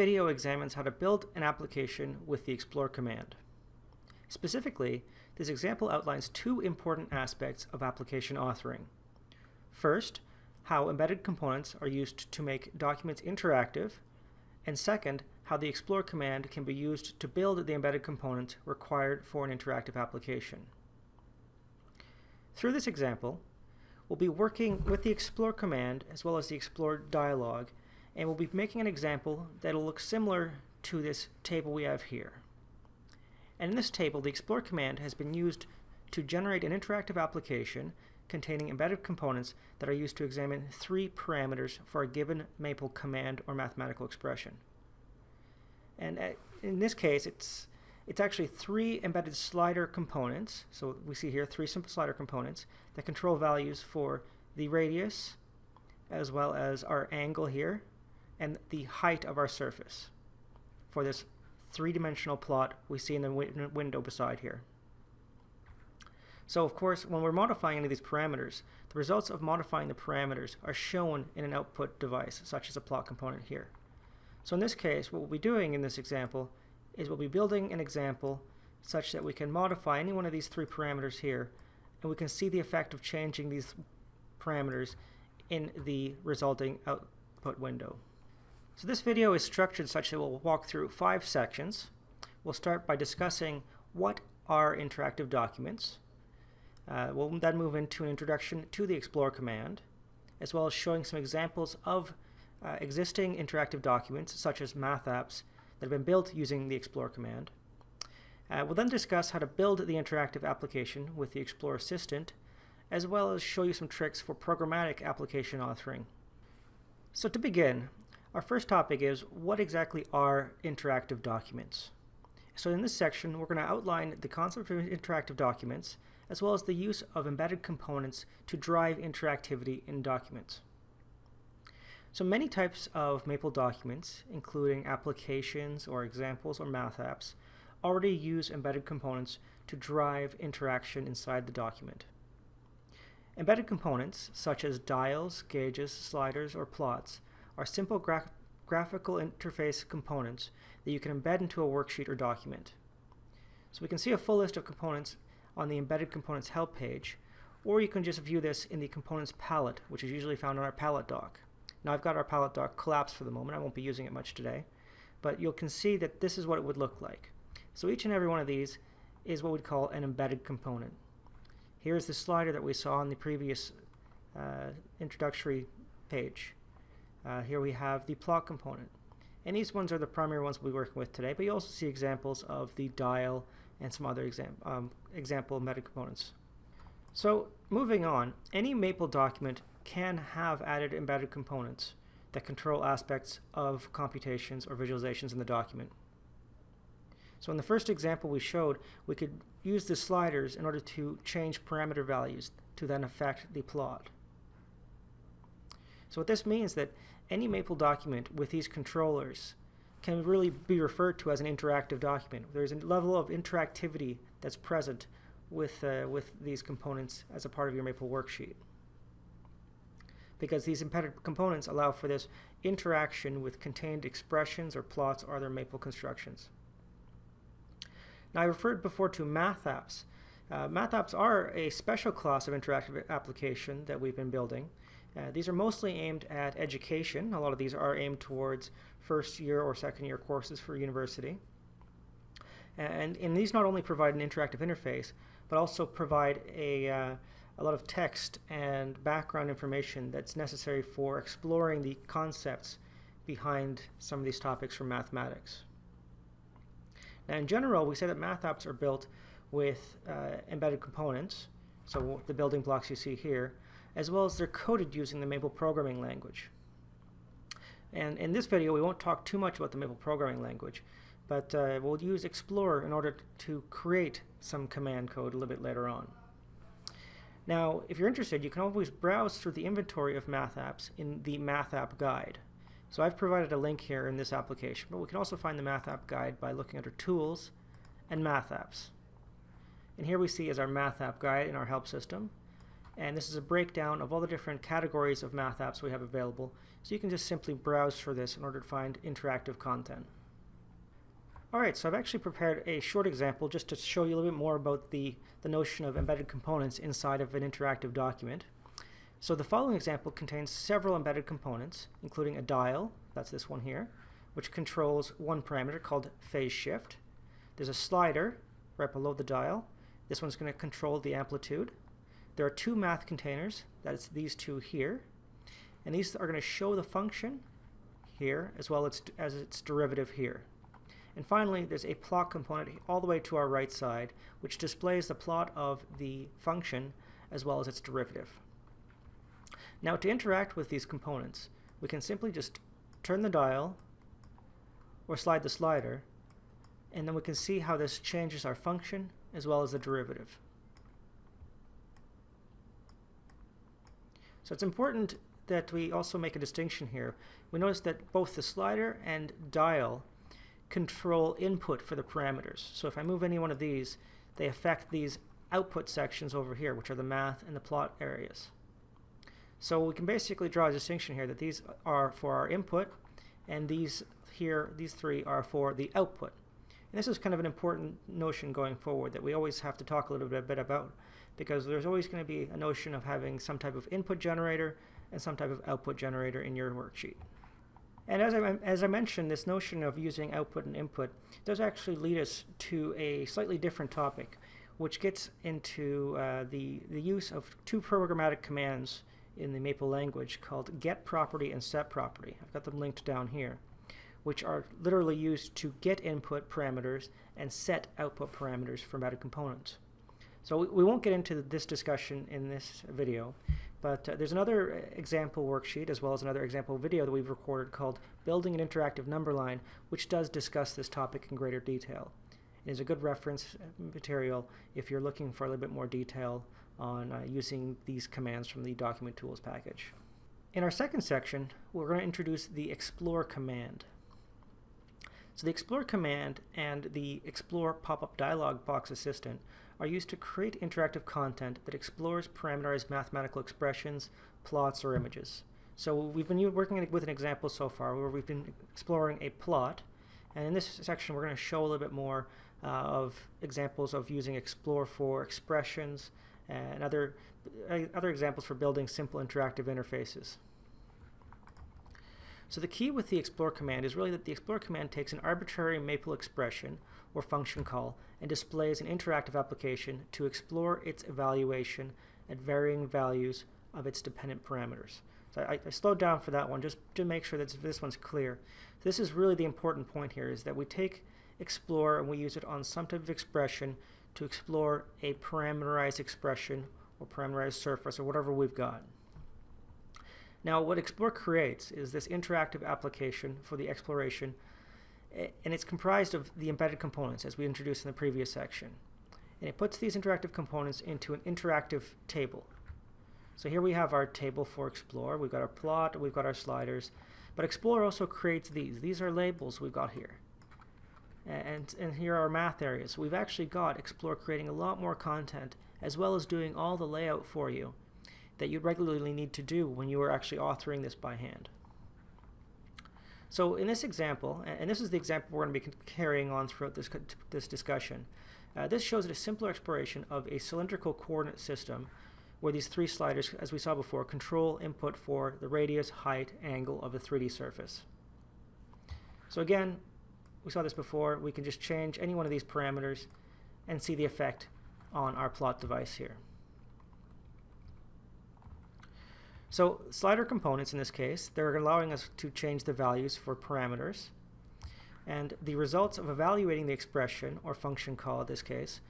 video examines how to build an application with the explore command. Specifically, this example outlines two important aspects of application authoring. First, how embedded components are used to make documents interactive, and second, how the explore command can be used to build the embedded components required for an interactive application. Through this example, we'll be working with the explore command as well as the explore dialog, and we'll be making an example that will look similar to this table we have here. And in this table, the explore command has been used to generate an interactive application containing embedded components that are used to examine three parameters for a given Maple command or mathematical expression. And in this case, it's actually three embedded slider components. So we see here three simple slider components that control values for the radius, as well as our angle here, and the height of our surface for this three-dimensional plot we see in the window beside here. So of course, when we're modifying any of these parameters, the results of modifying the parameters are shown in an output device, such as a plot component here. So in this case, what we'll be doing in this example is we'll be building an example such that we can modify any one of these three parameters here, and we can see the effect of changing these parameters in the resulting output window. So this video is structured such that we'll walk through 5 sections. We'll start by discussing what are interactive documents. We'll then move into an introduction to the explore command, as well as showing some examples of existing interactive documents, such as math apps that have been built using the explore command. We'll then discuss how to build the interactive application with the Explore Assistant, as well as show you some tricks for programmatic application authoring. So to begin, our first topic is what exactly are interactive documents. So in this section, we're going to outline the concept of interactive documents, as well as the use of embedded components to drive interactivity in documents. So many types of Maple documents, including applications or examples or math apps, already use embedded components to drive interaction inside the document. Embedded components, such as dials, gauges, sliders, or plots, are simple graphical interface components that you can embed into a worksheet or document. So we can see a full list of components on the Embedded Components Help page, or you can just view this in the Components palette, which is usually found on our palette dock. Now I've got our palette dock collapsed for the moment. I won't be using it much today, but you can see that this is what it would look like. So each and every one of these is what we'd call an embedded component. Here's the slider that we saw in the previous introductory page. Here we have the plot component. And these ones are the primary ones we'll be working with today, but you also see examples of the dial and some other example embedded components. So moving on, any Maple document can have added embedded components that control aspects of computations or visualizations in the document. So in the first example we showed, we could use the sliders in order to change parameter values to then affect the plot. So what this means that any Maple document with these controllers can really be referred to as an interactive document. There's a level of interactivity that's present with these components as a part of your Maple worksheet, because these embedded components allow for this interaction with contained expressions or plots or other Maple constructions. Now I referred before to math apps. Math apps are a special class of interactive application that we've been building. These are mostly aimed at education. A lot of these are aimed towards first year or second year courses for university. And these not only provide an interactive interface, but also provide a lot of text and background information that's necessary for exploring the concepts behind some of these topics from mathematics. Now in general, we say that math apps are built with embedded components, so the building blocks you see here, as well as they're coded using the Maple programming language. And in this video, we won't talk too much about the Maple programming language, but we'll use Explorer in order to create some command code a little bit later on. Now, if you're interested, you can always browse through the inventory of math apps in the Math App Guide. So I've provided a link here in this application, but we can also find the Math App Guide by looking under Tools and Math Apps. And here we see is our Math App Guide in our help system. And this is a breakdown of all the different categories of math apps we have available, so you can just simply browse for this in order to find interactive content. Alright, so I've actually prepared a short example just to show you a little bit more about the notion of embedded components inside of an interactive document. So the following example contains several embedded components, including a dial, that's this one here, which controls one parameter called phase shift. There's a slider right below the dial. This one's going to control the amplitude. There are two math containers, that's these two here, and these are going to show the function here as well as its derivative here. And finally, there's a plot component all the way to our right side, which displays the plot of the function as well as its derivative. Now, to interact with these components, we can simply just turn the dial or slide the slider, and then we can see how this changes our function as well as the derivative. So it's important that we also make a distinction here. We notice that both the slider and dial control input for the parameters. So if I move any one of these, they affect these output sections over here, which are the math and the plot areas. So we can basically draw a distinction here that these are for our input, and these three are for the output. And this is kind of an important notion going forward that we always have to talk a little bit about, because there's always going to be a notion of having some type of input generator and some type of output generator in your worksheet. And as I mentioned, this notion of using output and input does actually lead us to a slightly different topic, which gets into the use of two programmatic commands in the Maple language called getProperty and setProperty. I've got them linked down here, which are literally used to get input parameters and set output parameters for embedded components. So we won't get into this discussion in this video, but there's another example worksheet as well as another example video that we've recorded called Building an Interactive Number Line, which does discuss this topic in greater detail. It is a good reference material if you're looking for a little bit more detail on using these commands from the Document Tools package. In our second section, we're going to introduce the Explore command. So the Explore command and the Explore pop-up dialog box assistant are used to create interactive content that explores parameterized mathematical expressions, plots, or images. So we've been working with an example so far where we've been exploring a plot, and in this section we're going to show a little bit more of examples of using Explore for expressions and other examples for building simple interactive interfaces. So the key with the Explore command is really that the Explore command takes an arbitrary Maple expression or function call and displays an interactive application to explore its evaluation at varying values of its dependent parameters. So I slowed down for that one just to make sure that this one's clear. So this is really the important point here, is that we take Explore and we use it on some type of expression to explore a parameterized expression or parameterized surface or whatever we've got. Now what Explore creates is this interactive application for the exploration, and it's comprised of the embedded components as we introduced in the previous section. And it puts these interactive components into an interactive table. So here we have our table for Explore. We've got our plot, we've got our sliders, but Explore also creates these. These are labels we've got here. And here are our math areas. We've actually got Explore creating a lot more content as well as doing all the layout for you that you regularly need to do when you are actually authoring this by hand. So in this example, and this is the example we're going to be carrying on throughout this discussion, this shows a simpler exploration of a cylindrical coordinate system where these three sliders, as we saw before, control input for the radius, height, angle of a 3D surface. So again, we saw this before, we can just change any one of these parameters and see the effect on our plot device here. So slider components in this case, they're allowing us to change the values for parameters, and the results of evaluating the expression or function call in this case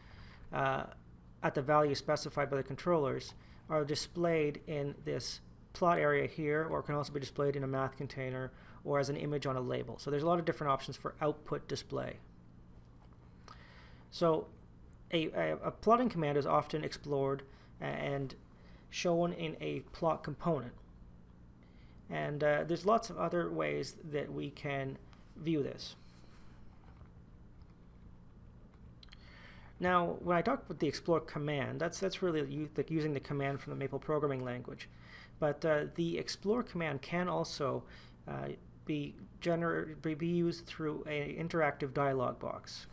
at the value specified by the controllers are displayed in this plot area here, or can also be displayed in a math container or as an image on a label. So there's a lot of different options for output display. So a plotting command is often explored and shown in a plot component. And there's lots of other ways that we can view this. Now, when I talk about the explore command, that's really using the command from the Maple programming language. But the explore command can also be used through an interactive dialog box.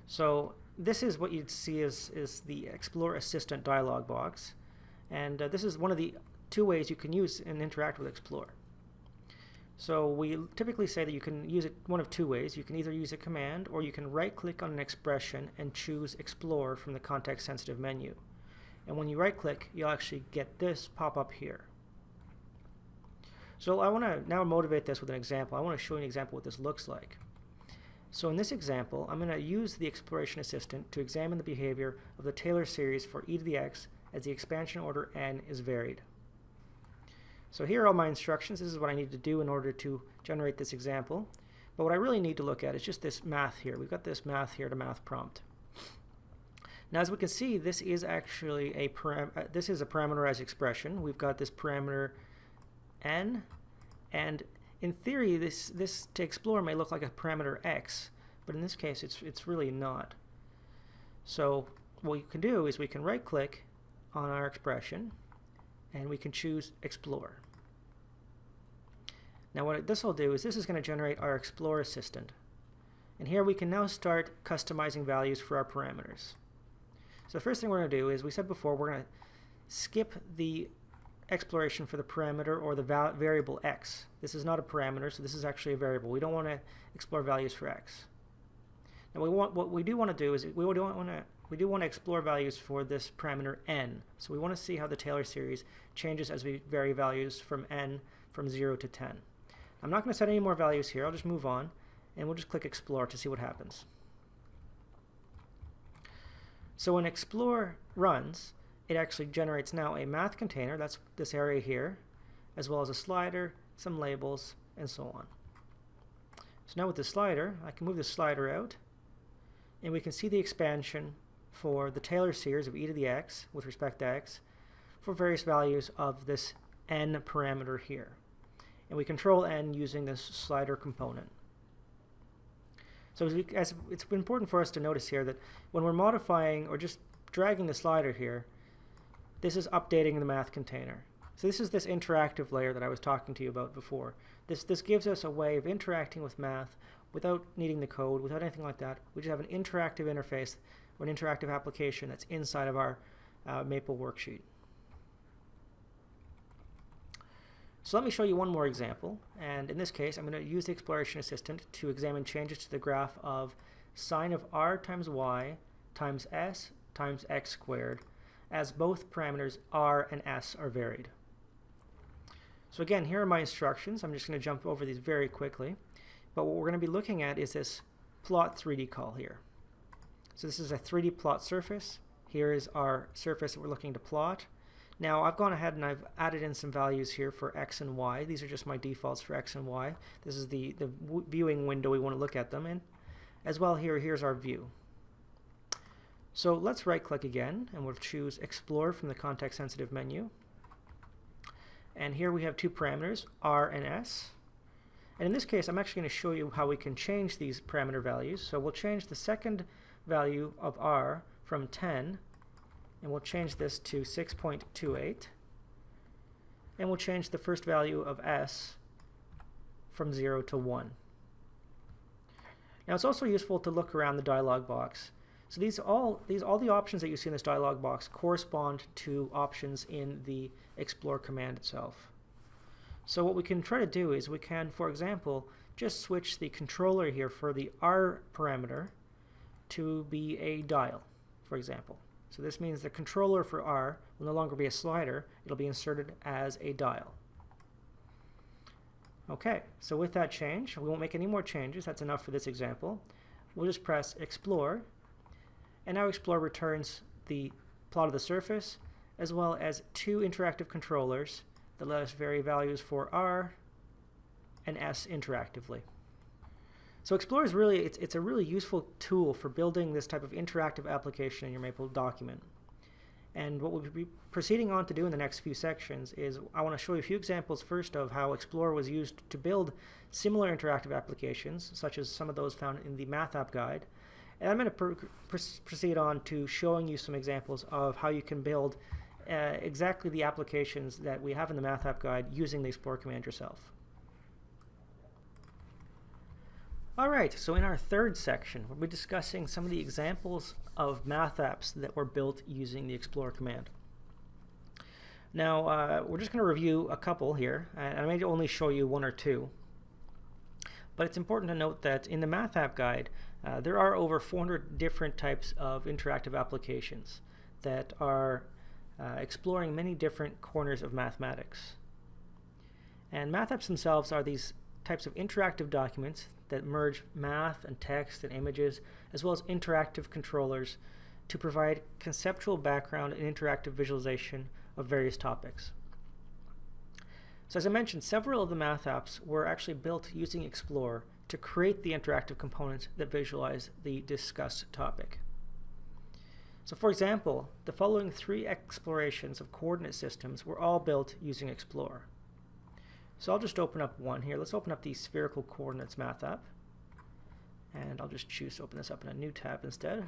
So this is what you'd see is the Explore Assistant dialog box. And this is one of the two ways you can use and interact with Explore. So we typically say that you can use it one of two ways. You can either use a command, or you can right-click on an expression and choose Explore from the context-sensitive menu. And when you right-click, you'll actually get this pop up here. So I want to now motivate this with an example. I want to show you an example of what this looks like. So in this example, I'm going to use the Exploration Assistant to examine the behavior of the Taylor series for e to the x as the expansion order n is varied. So here are all my instructions. This is what I need to do in order to generate this example. But what I really need to look at is just this math here. We've got this math here to math prompt. Now, as we can see, this is actually a parameterized expression. We've got this parameter n, and in theory, this to explore may look like a parameter x, but in this case, it's really not. So what you can do is we can right-click on our expression, and we can choose Explore. Now what this will do is this is going to generate our Explore Assistant. And here we can now start customizing values for our parameters. So the first thing we're going to do is, we said before, we're going to skip the exploration for the parameter or the variable x. This is not a parameter, so this is actually a variable. We don't want to explore values for x. Now what we do want to do is we do want to explore values for this parameter n. So we want to see how the Taylor series changes as we vary values from n from 0 to 10. I'm not going to set any more values here. I'll just move on, and we'll just click Explore to see what happens. So when Explore runs, it actually generates now a math container, that's this area here, as well as a slider, some labels, and so on. So now with the slider, I can move the slider out, and we can see the expansion for the Taylor series of e to the x with respect to x for various values of this n parameter here. And we control n using this slider component. So it's important for us to notice here that when we're modifying or just dragging the slider here, this is updating the math container. So this is this interactive layer that I was talking to you about before. This gives us a way of interacting with math without needing the code, without anything like that. We just have an interactive interface or an interactive application that's inside of our Maple worksheet. So let me show you one more example, and in this case I'm going to use the Exploration Assistant to examine changes to the graph of sine of r times y times s times x squared as both parameters r and s are varied. So again, here are my instructions. I'm just going to jump over these very quickly, but what we're going to be looking at is this plot 3D call here. So this is a 3D plot surface. Here is our surface that we're looking to plot. Now I've gone ahead and I've added in some values here for x and y. These are just my defaults for x and y. This is the viewing window we want to look at them in. As well, here's our view. So let's right click again, and we'll choose Explore from the context sensitive menu. And here we have two parameters, r and s. And in this case, I'm actually going to show you how we can change these parameter values. So we'll change the second value of r from 10, and we'll change this to 6.28, and we'll change the first value of s from 0 to 1. Now it's also useful to look around the dialog box. So all the options that you see in this dialog box correspond to options in the Explore command itself. So what we can try to do is we can, for example, just switch the controller here for the r parameter to be a dial, for example. So this means the controller for r will no longer be a slider, it'll be inserted as a dial. Okay, so with that change, we won't make any more changes, that's enough for this example. We'll just press Explore, and now Explore returns the plot of the surface, as well as two interactive controllers that let us vary values for r and s interactively. So Explore is really, it's a really useful tool for building this type of interactive application in your Maple document. And what we'll be proceeding on to do in the next few sections is I want to show you a few examples first of how Explore was used to build similar interactive applications, such as some of those found in the Math App Guide, And I'm going to proceed on to showing you some examples of how you can build exactly the applications that we have in the Math App Guide using the Explore command yourself. Alright, so in our third section, we'll be discussing some of the examples of math apps that were built using the Explore command. Now, we're just going to review a couple here, and I may only show you one or two. But it's important to note that in the Math App Guide, there are over 400 different types of interactive applications that are exploring many different corners of mathematics. And math apps themselves are these types of interactive documents that merge math and text and images, as well as interactive controllers to provide conceptual background and interactive visualization of various topics. So as I mentioned, several of the math apps were actually built using Explore to create the interactive components that visualize the discussed topic. So for example, the following 3 explorations of coordinate systems were all built using Explore. So I'll just open up one here. Let's open up the Spherical Coordinates math app. And I'll just choose to open this up in a new tab instead.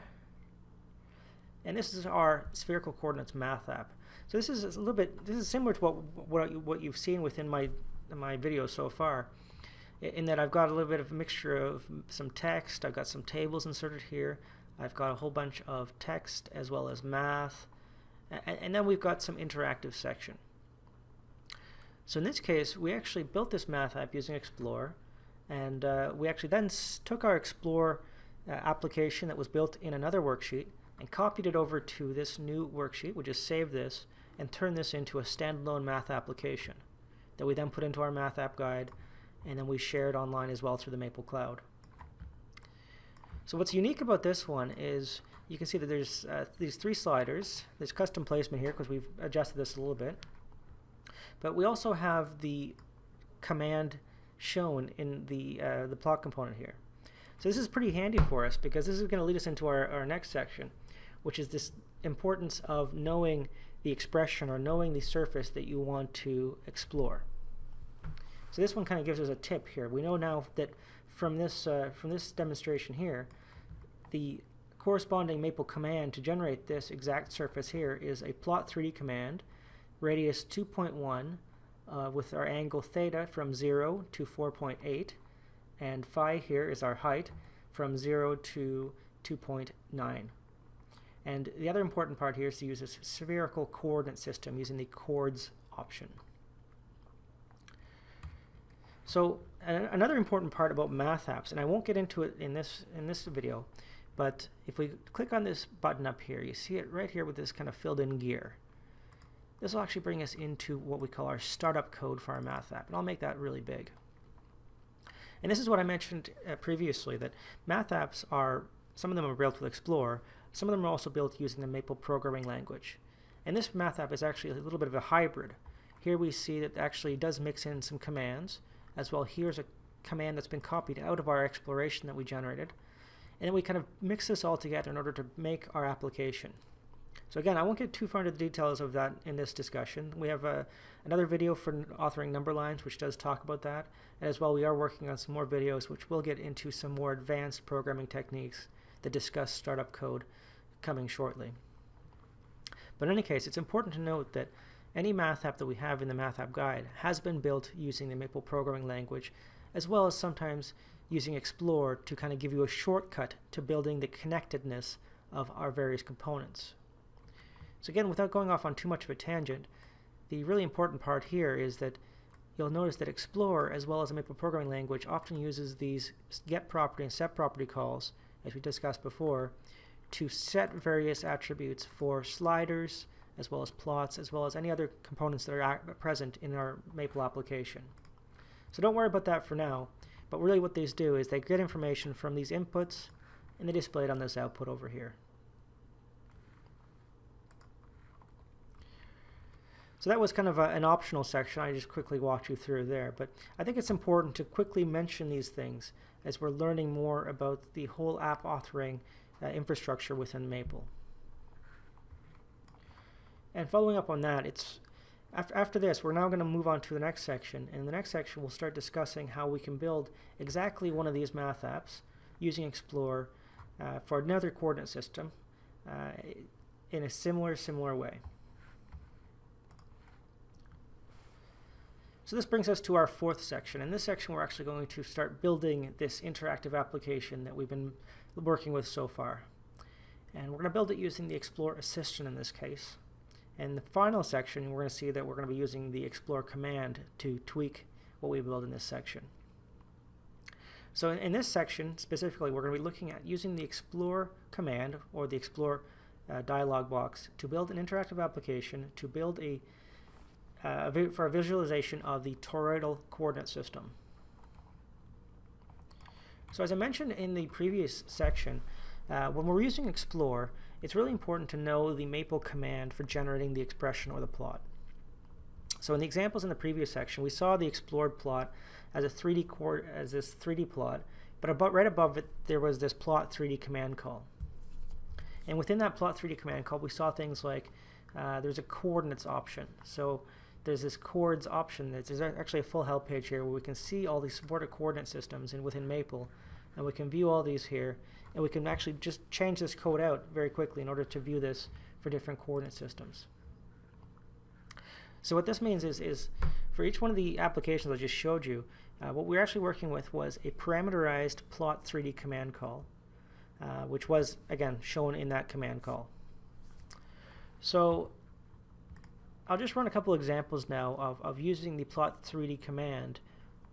And this is our Spherical Coordinates math app. So this is a little bit, this is similar to what you've seen within my videos so far, in that I've got a little bit of a mixture of some text, I've got some tables inserted here, I've got a whole bunch of text as well as math, and then we've got some interactive section. So in this case, we actually built this math app using Explore, and we actually then took our Explore application that was built in another worksheet and copied it over to this new worksheet. We just saved this and turned this into a standalone math application that we then put into our Math App Guide, and then we shared online as well through the Maple Cloud. So what's unique about this one is you can see that there's these 3 sliders. There's custom placement here because we've adjusted this a little bit. But we also have the command shown in the plot component here. So this is pretty handy for us because this is going to lead us into our next section, which is this importance of knowing the expression or knowing the surface that you want to explore. So this one kind of gives us a tip here. We know now that from this demonstration here, the corresponding Maple command to generate this exact surface here is a plot 3D command, radius 2.1, with our angle theta from 0 to 4.8, and phi here is our height from 0 to 2.9. And the other important part here is to use a spherical coordinate system using the chords option. So another important part about math apps, and I won't get into it in this video, but if we click on this button up here, you see it right here with this kind of filled in gear. This will actually bring us into what we call our startup code for our math app, and I'll make that really big. And this is what I mentioned previously, that math apps are, some of them are built with Explore, some of them are also built using the Maple programming language. And this math app is actually a little bit of a hybrid. Here we see that it actually does mix in some commands, as well here's a command that's been copied out of our exploration that we generated. And then we kind of mix this all together in order to make our application. So again, I won't get too far into the details of that in this discussion. We have another video for authoring number lines, which does talk about that. And as well, we are working on some more videos which will get into some more advanced programming techniques that discuss startup code coming shortly. But in any case, it's important to note that any math app that we have in the Math App Guide has been built using the Maple programming language, as well as sometimes using Explore to kind of give you a shortcut to building the connectedness of our various components. So again, without going off on too much of a tangent, the really important part here is that you'll notice that Explore, as well as the Maple programming language, often uses these getProperty and setProperty calls, as we discussed before, to set various attributes for sliders, as well as plots, as well as any other components that are present in our Maple application. So don't worry about that for now, but really what these do is they get information from these inputs and they display it on this output over here. So that was kind of an optional section. I just quickly walked you through there, but I think it's important to quickly mention these things as we're learning more about the whole app authoring infrastructure within Maple. And following up on that, it's after this, we're now going to move on to the next section. And in the next section, we'll start discussing how we can build exactly one of these math apps using Explore for another coordinate system in a similar way. So this brings us to our fourth section. In this section, we're actually going to start building this interactive application that we've been working with so far. And we're going to build it using the Explore Assistant in this case. In the final section, we're going to see that we're going to be using the Explore command to tweak what we build in this section. So in this section, specifically, we're going to be looking at using the Explore command or the Explore dialog box to build an interactive application to build for a visualization of the toroidal coordinate system. So as I mentioned in the previous section, when we're using Explore, it's really important to know the maple command for generating the expression or the plot. So in the examples in the previous section, we saw the explored plot as this 3D plot, but right above it there was this plot 3D command call. And within that plot 3D command call, we saw things like there's a coordinates option. So there's this coords option. There's actually a full help page here where we can see all these supported coordinate systems within Maple, and we can view all these here, and we can actually just change this code out very quickly in order to view this for different coordinate systems. So what this means is for each one of the applications I just showed you, what we're actually working with was a parameterized plot 3D command call, which was, again, shown in that command call. So I'll just run a couple examples now of using the plot 3D command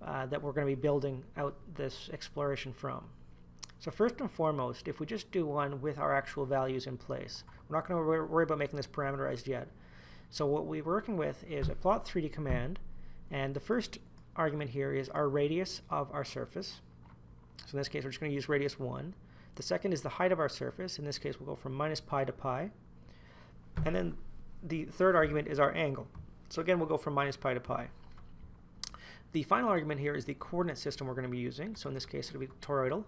that we're going to be building out this exploration from. So first and foremost, if we just do one with our actual values in place, we're not going to worry about making this parameterized yet. So what we're working with is a plot 3D command, and the first argument here is our radius of our surface. So in this case, we're just going to use radius 1. The second is the height of our surface. In this case, we'll go from minus pi to pi. And then the third argument is our angle. So again, we'll go from minus pi to pi. The final argument here is the coordinate system we're going to be using. So in this case, it'll be toroidal.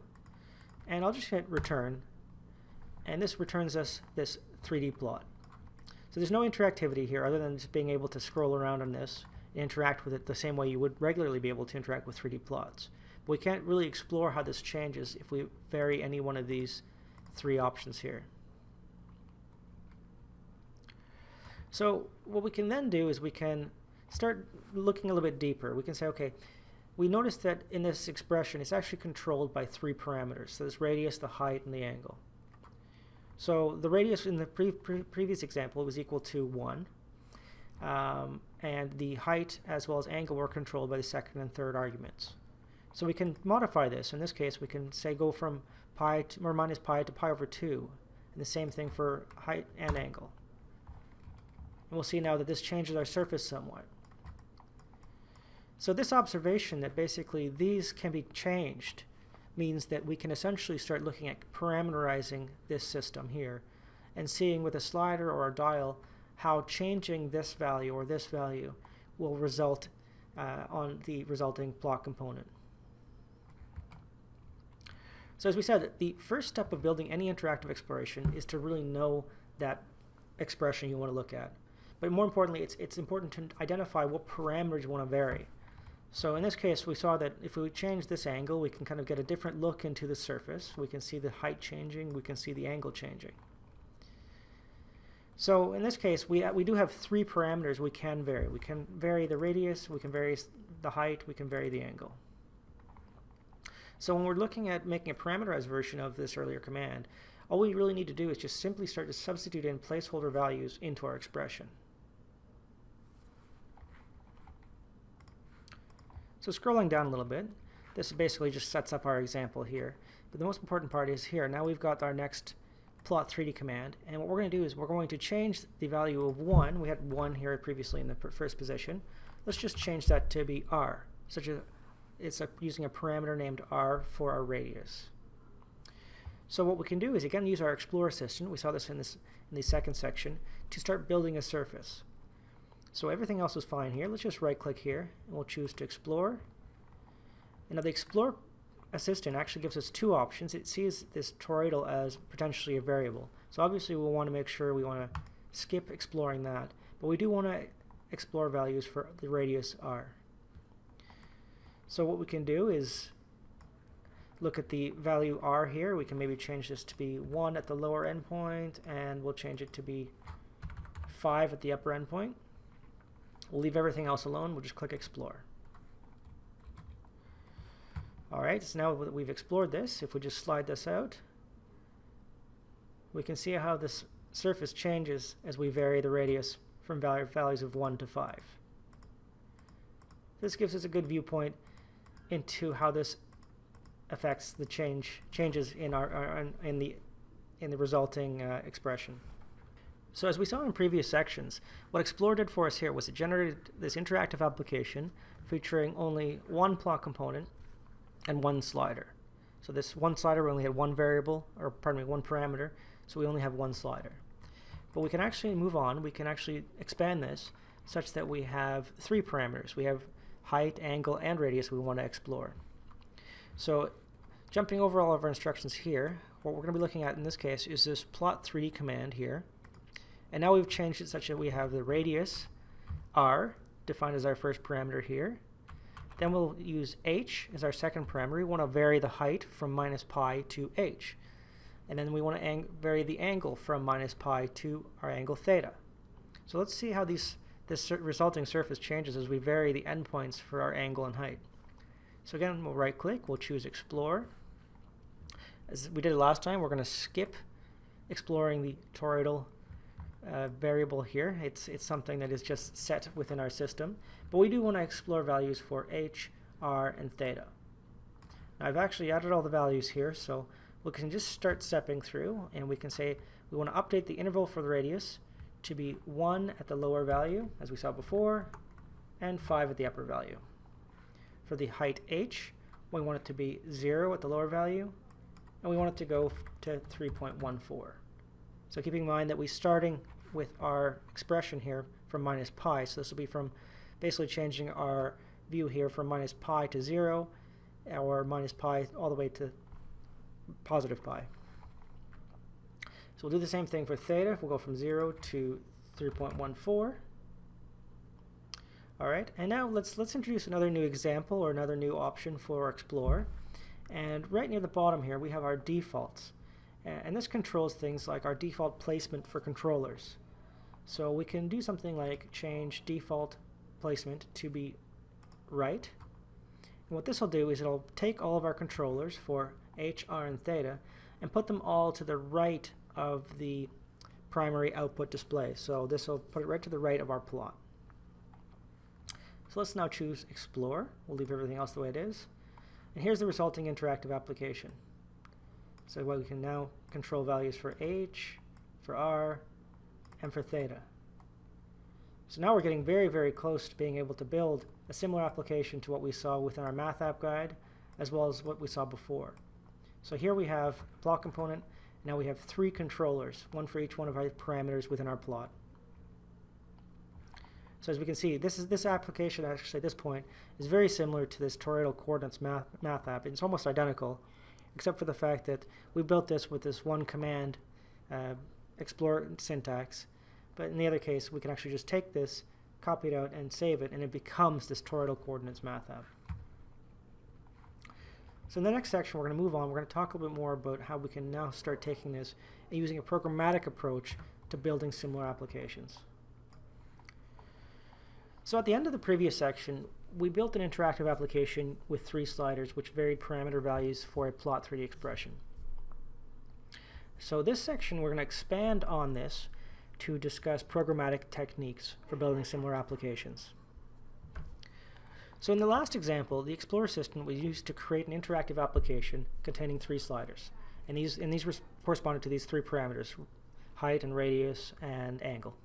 And I'll just hit return. And this returns us this 3D plot. So there's no interactivity here other than just being able to scroll around on this and interact with it the same way you would regularly be able to interact with 3D plots. But we can't really explore how this changes if we vary any one of these three options here. So what we can then do is we can start looking a little bit deeper. We can say, okay, we notice that in this expression it's actually controlled by three parameters. So this radius, the height, and the angle. So the radius in the previous example was equal to 1, and the height as well as angle were controlled by the second and third arguments. So we can modify this. In this case, we can say go from pi to, or minus pi to pi over 2, and the same thing for height and angle. And we'll see now that this changes our surface somewhat. So this observation that basically these can be changed means that we can essentially start looking at parameterizing this system here and seeing with a slider or a dial how changing this value or this value will result on the resulting plot component. So as we said, the first step of building any interactive exploration is to really know that expression you want to look at. But more importantly, it's important to identify what parameters you want to vary. So in this case, we saw that if we change this angle, we can kind of get a different look into the surface. We can see the height changing, we can see the angle changing. So in this case, we do have three parameters we can vary. We can vary the radius, we can vary the height, we can vary the angle. So when we're looking at making a parameterized version of this earlier command, all we really need to do is just simply start to substitute in placeholder values into our expression. So scrolling down a little bit, this basically just sets up our example here. But the most important part is here. Now we've got our next plot 3D command, and what we're going to do is we're going to change the value of 1. We had 1 here previously in the first position. Let's just change that to be r, such as it's using a parameter named r for our radius. So what we can do is again use our Explore Assistant. We saw this in the second section to start building a surface. So everything else is fine here. Let's just right click here and we'll choose to explore. And now the Explore Assistant actually gives us two options. It sees this toroidal as potentially a variable. So obviously we'll want to make sure we want to skip exploring that. But we do want to explore values for the radius r. So what we can do is look at the value r here, we can maybe change this to be 1 at the lower endpoint, and we'll change it to be 5 at the upper endpoint. We'll leave everything else alone. We'll just click Explore. All right, so now that we've explored this, if we just slide this out, we can see how this surface changes as we vary the radius from values of 1 to 5. This gives us a good viewpoint into how this affects the changes in the resulting expression. So as we saw in previous sections, what Explore did for us here was it generated this interactive application featuring only one plot component and one slider. So this one slider, we only had one variable, or pardon me, one parameter, so we only have one slider. But we can actually move on. We can actually expand this such that we have 3 parameters. We have height, angle, and radius we want to explore. So jumping over all of our instructions here, what we're going to be looking at in this case is this plot 3D command here. And now we've changed it such that we have the radius r defined as our first parameter here. Then we'll use h as our second parameter. We want to vary the height from minus pi to h. And then we want to vary the angle from minus pi to our angle theta. So let's see how this resulting surface changes as we vary the endpoints for our angle and height. So again, we'll right click, we'll choose Explore. As we did last time, we're going to skip exploring the toroidal variable here. It's something that is just set within our system. But we do want to explore values for h, r, and theta. Now I've actually added all the values here, so we can just start stepping through, and we can say we want to update the interval for the radius to be 1 at the lower value, as we saw before, and 5 at the upper value. For the height h, we want it to be 0 at the lower value, and we want it to go to 3.14. So keeping in mind that we're starting with our expression here from minus pi, so this will be from basically changing our view here from minus pi to 0, or minus pi all the way to positive pi. So we'll do the same thing for theta. We'll go from 0 to 3.14. All right, and now let's introduce another new example or another new option for Explore. And right near the bottom here, we have our defaults. And this controls things like our default placement for controllers. So we can do something like change default placement to be right. And what this will do is it'll take all of our controllers for h, r, and theta and put them all to the right of the primary output display. So this will put it right to the right of our plot. So let's now choose Explore. We'll leave everything else the way it is. And here's the resulting interactive application. So we can now control values for h, for r, and for theta. So now we're getting very, very close to being able to build a similar application to what we saw within our math app guide, as well as what we saw before. So here we have a plot component. Now we have 3 controllers, one for each one of our parameters within our plot. So as we can see, this application actually at this point is very similar to this Spherical Coordinates math app. It's almost identical, except for the fact that we built this with this one command explore syntax. But in the other case, we can actually just take this, copy it out, and save it, and it becomes this Spherical Coordinates math app. So in the next section, we're going to move on. We're going to talk a little bit more about how we can now start taking this and using a programmatic approach to building similar applications. So at the end of the previous section, we built an interactive application with 3 sliders which varied parameter values for a plot 3D expression. So this section, we're going to expand on this to discuss programmatic techniques for building similar applications. So in the last example, the Explore Assistant was used to create an interactive application containing 3 sliders. And these corresponded to these 3 parameters: height and radius and angle.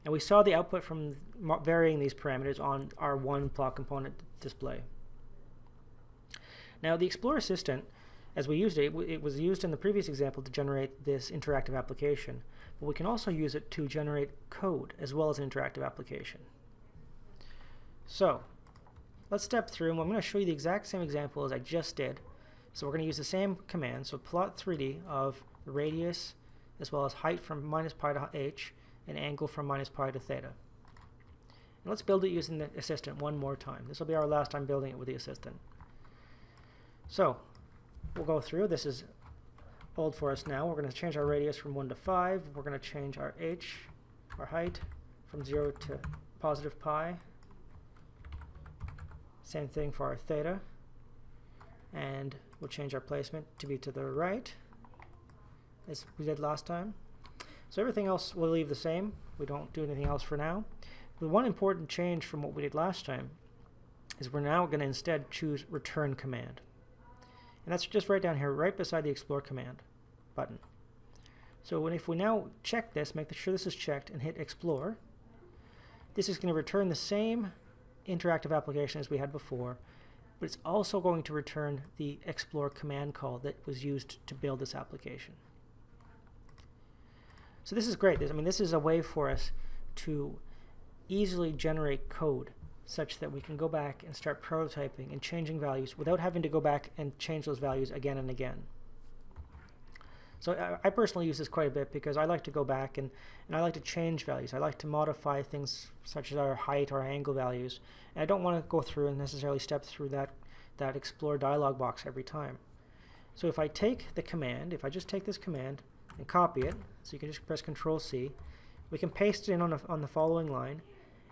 And we saw the output from varying these parameters on our one plot component display. Now the Explore Assistant, as we used it, it was used in the previous example to generate this interactive application. But we can also use it to generate code as well as an interactive application. So let's step through, and I'm going to show you the exact same example as I just did. So we're going to use the same command, so plot 3D of radius as well as height from minus pi to h and angle from minus pi to theta. And let's build it using the assistant one more time. This will be our last time building it with the assistant. So we'll go through. This is old for us now. We're going to change our radius from 1 to 5. We're going to change our h, our height, from 0 to positive pi. Same thing for our theta. And we'll change our placement to be to the right, as we did last time. So everything else will leave the same. We don't do anything else for now. The one important change from what we did last time is we're now going to instead choose return command. And that's just right down here, right beside the explore command button. So if we now check this, make sure this is checked, and hit explore, this is going to return the same interactive application as we had before, but it's also going to return the explore command call that was used to build this application. So this is great. This is a way for us to easily generate code such that we can go back and start prototyping and changing values without having to go back and change those values again and again. So I personally use this quite a bit because I like to go back and I like to change values. I like to modify things such as our height or angle values. And I don't want to go through and necessarily step through that explore dialog box every time. So if I take the command, if I just take this command and copy it, so you can just press Control-C, we can paste it in on the following line,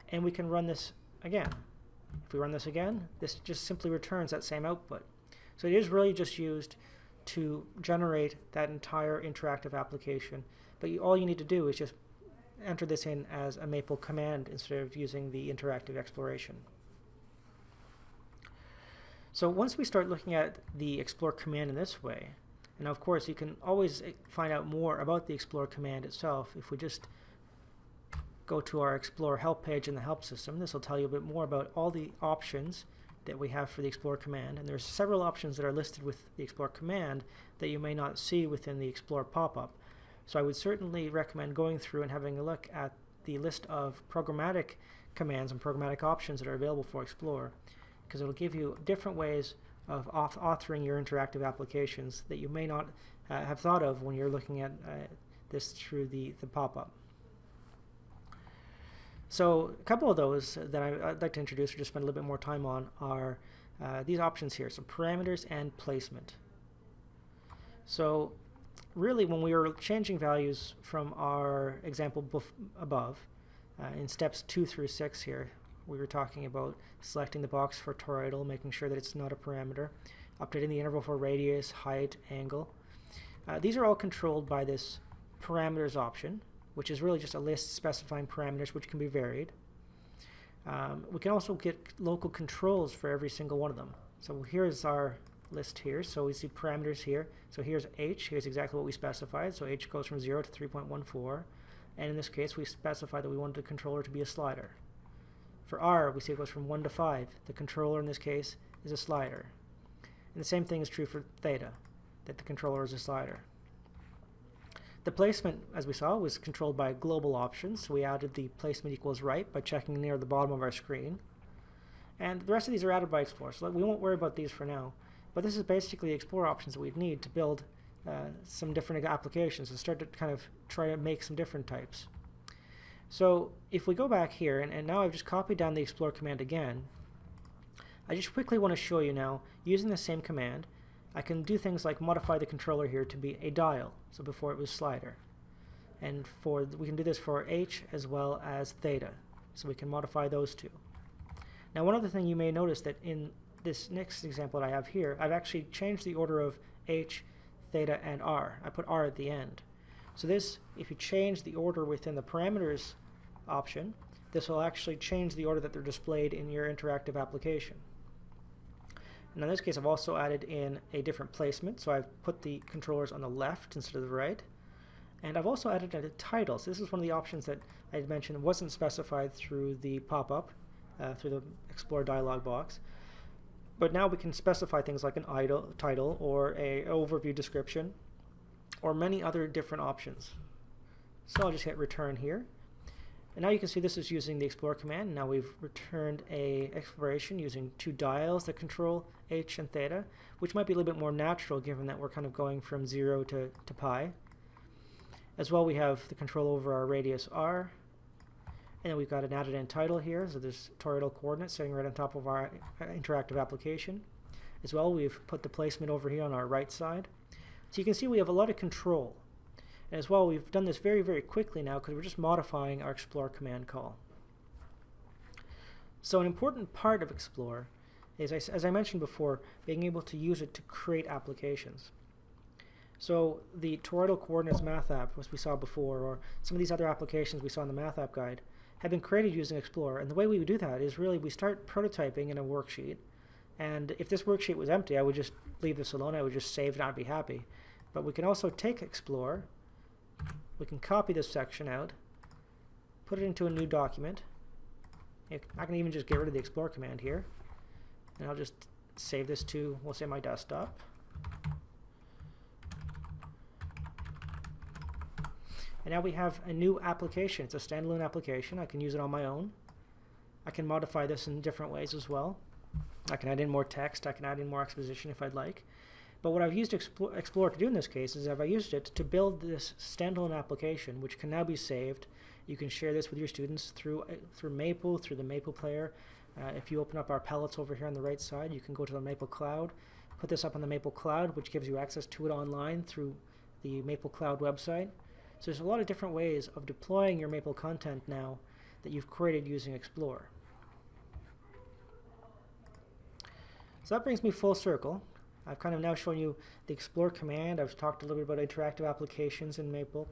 and we can run this again. If we run this again, this just simply returns that same output. So it is really just used to generate that entire interactive application, but all you need to do is just enter this in as a Maple command instead of using the interactive exploration. So once we start looking at the explore command in this way, and of course you can always find out more about the explore command itself if we just go to our explore help page in the help system. This will tell you a bit more about all the options that we have for the explore command, and there's several options that are listed with the explore command that you may not see within the explore pop-up. So I would certainly recommend going through and having a look at the list of programmatic commands and programmatic options that are available for explore, because it'll give you different ways of authoring your interactive applications that you may not have thought of when you're looking at this through the pop-up. So a couple of those that I'd like to introduce or just spend a little bit more time on are these options here, so parameters and placement. So really when we were changing values from our example above, in steps 2 through 6 here, we were talking about selecting the box for toroidal, making sure that it's not a parameter, updating the interval for radius, height, angle. These are all controlled by this parameters option, which is really just a list specifying parameters which can be varied. We can also get local controls for every single one of them. So here's our list here. So we see parameters here. So here's h. Here's exactly what we specified. So h goes from 0 to 3.14. And in this case, we specified that we wanted the controller to be a slider. For r, we see it goes from 1 to 5. The controller in this case is a slider. And the same thing is true for theta, that the controller is a slider. The placement, as we saw, was controlled by global options. So we added the placement equals right by checking near the bottom of our screen. And the rest of these are added by Explore, so we won't worry about these for now. But this is basically the Explore options that we'd need to build some different applications and start to kind of try to make some different types. So if we go back here, and now I've just copied down the Explore command again, I just quickly want to show you now, using the same command, I can do things like modify the controller here to be a dial, so before it was slider. And we can do this for h as well as theta, so we can modify those two. Now one other thing you may notice that in this next example that I have here, I've actually changed the order of h, theta, and r. I put r at the end. So this, if you change the order within the parameters option, this will actually change the order that they're displayed in your interactive application. And in this case, I've also added in a different placement, so I've put the controllers on the left instead of the right. And I've also added a title. So this is one of the options that I had mentioned wasn't specified through the pop-up, through the Explore dialog box. But now we can specify things like an title or an overview description or many other different options. So I'll just hit return here. And now you can see this is using the Explore command. Now we've returned a exploration using two dials that control h and theta, which might be a little bit more natural given that we're kind of going from 0 to pi. As well, we have the control over our radius r. And then we've got an added in title here, so there's toroidal coordinates sitting right on top of our interactive application. as well. We've put the placement over here on our right side. So you can see we have a lot of control. And as well, we've done this very, very quickly now because we're just modifying our explore command call. So an important part of explore is, as I mentioned before, being able to use it to create applications. So the toroidal coordinates math app, as we saw before, or some of these other applications we saw in the math app guide, have been created using explore. And the way we would do that is really we start prototyping in a worksheet. And if this worksheet was empty, I would just leave this alone. I would just save it and I'd be happy. But we can also take explore. We can copy this section out, put it into a new document. I can even just get rid of the explore command here. And I'll just save this to, we'll say, my desktop. And now we have a new application. It's a standalone application. I can use it on my own. I can modify this in different ways as well. I can add in more text. I can add in more exposition if I'd like. But what I've used Explore to do in this case is I've used it to build this standalone application, which can now be saved. You can share this with your students through Maple, through the Maple player. If you open up our palettes over here on the right side, you can go to the Maple Cloud, put this up on the Maple Cloud, which gives you access to it online through the Maple Cloud website. So there's a lot of different ways of deploying your Maple content now that you've created using Explore. So that brings me full circle. I've kind of now shown you the Explore command. I've talked a little bit about interactive applications in Maple.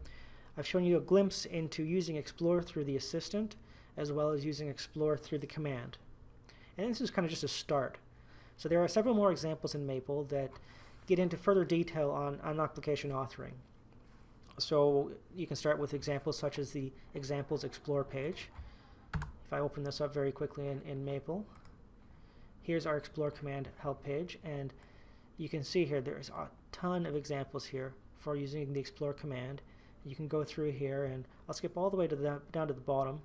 I've shown you a glimpse into using Explore through the assistant, as well as using Explore through the command. And this is kind of just a start. So there are several more examples in Maple that get into further detail on application authoring. So you can start with examples such as the examples Explore page. If I open this up very quickly in Maple, here's our Explore command help page, and you can see here there's a ton of examples here for using the Explore command. You can go through here, and I'll skip all the way to down to the bottom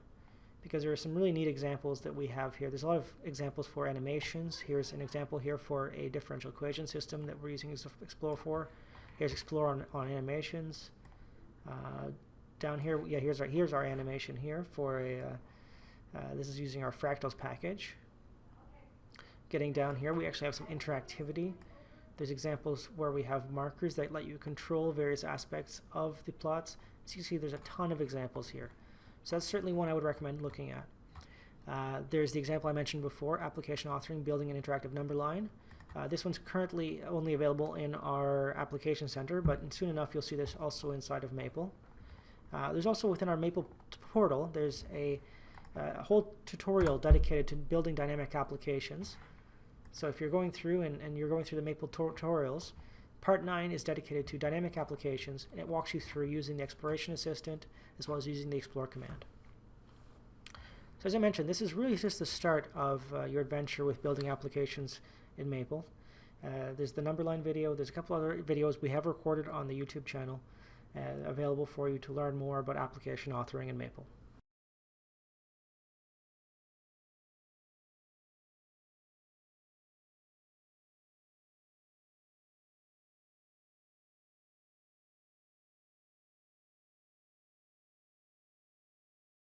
because there are some really neat examples that we have here. There's a lot of examples for animations. Here's an example here for a differential equation system that we're using Explore for. Here's Explore on animations. Down here, yeah, here's our animation here for a. This is using our fractals package. Getting down here, we actually have some interactivity. There's examples where we have markers that let you control various aspects of the plots. So you see there's a ton of examples here. So that's certainly one I would recommend looking at. There's the example I mentioned before, application authoring, building an interactive number line. This one's currently only available in our application center, but soon enough you'll see this also inside of Maple. There's also within our Maple portal, there's a whole tutorial dedicated to building dynamic applications. So if you're going through and you're going through the Maple tutorials, Part 9 is dedicated to dynamic applications, and it walks you through using the Exploration Assistant as well as using the Explore command. So as I mentioned, this is really just the start of your adventure with building applications in Maple. There's the number line video. There's a couple other videos we have recorded on the YouTube channel available for you to learn more about application authoring in Maple.